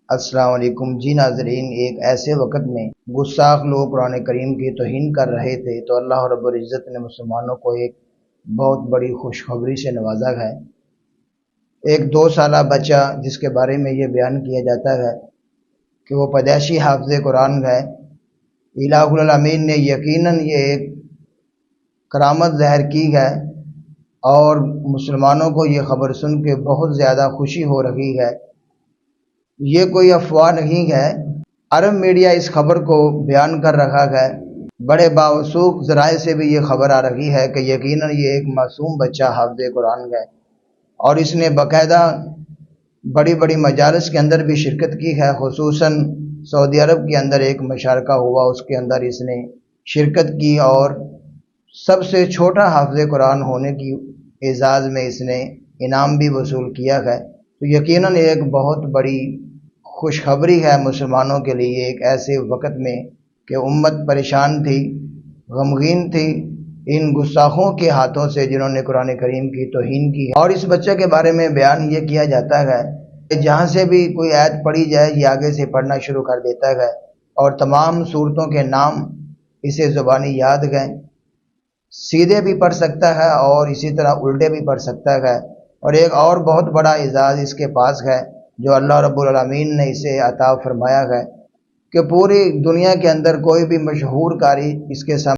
السلام علیکم جی ناظرین، ایک ایسے وقت میں گستاخ لوگ قرآن کریم کی توہین کر رہے تھے تو اللہ رب العزت نے مسلمانوں کو ایک بہت بڑی خوشخبری سے نوازا ہے۔ ایک 2 سالہ بچہ جس کے بارے میں یہ بیان کیا جاتا ہے کہ وہ پیدائشی حافظ قرآن ہے، الہ العالمین نے یقیناً یہ ایک کرامت ظاہر کی ہے اور مسلمانوں کو یہ خبر سن کے بہت زیادہ خوشی ہو رہی ہے۔ یہ کوئی افواہ نہیں ہے، عرب میڈیا اس خبر کو بیان کر رہا ہے، بڑے باوثوق ذرائع سے بھی یہ خبر آ رہی ہے کہ یقیناً یہ ایک معصوم بچہ حافظ قرآن ہے، اور اس نے باقاعدہ بڑی بڑی مجالس کے اندر بھی شرکت کی ہے، خصوصاً سعودی عرب کے اندر ایک مشارکہ ہوا، اس کے اندر اس نے شرکت کی اور سب سے چھوٹا حافظ قرآن ہونے کی اعزاز میں اس نے انعام بھی وصول کیا ہے۔ تو یقیناً ایک بہت بڑی خوشخبری ہے مسلمانوں کے لیے، ایک ایسے وقت میں کہ امت پریشان تھی، غمگین تھی ان گستاخوں کے ہاتھوں سے جنہوں نے قرآن کریم کی توہین کی ہے۔ اور اس بچے کے بارے میں بیان یہ کیا جاتا ہے کہ جہاں سے بھی کوئی آیت پڑھی جائے یہ آگے سے پڑھنا شروع کر دیتا ہے، اور تمام صورتوں کے نام اسے زبانی یاد گئے، سیدھے بھی پڑھ سکتا ہے اور اسی طرح الٹے بھی پڑھ سکتا ہے۔ اور ایک اور بہت بڑا اعزاز اس کے پاس ہے جو اللہ رب العالمین نے اسے عطا فرمایا ہے کہ پوری دنیا کے اندر کوئی بھی مشہور قاری اس کے سامنے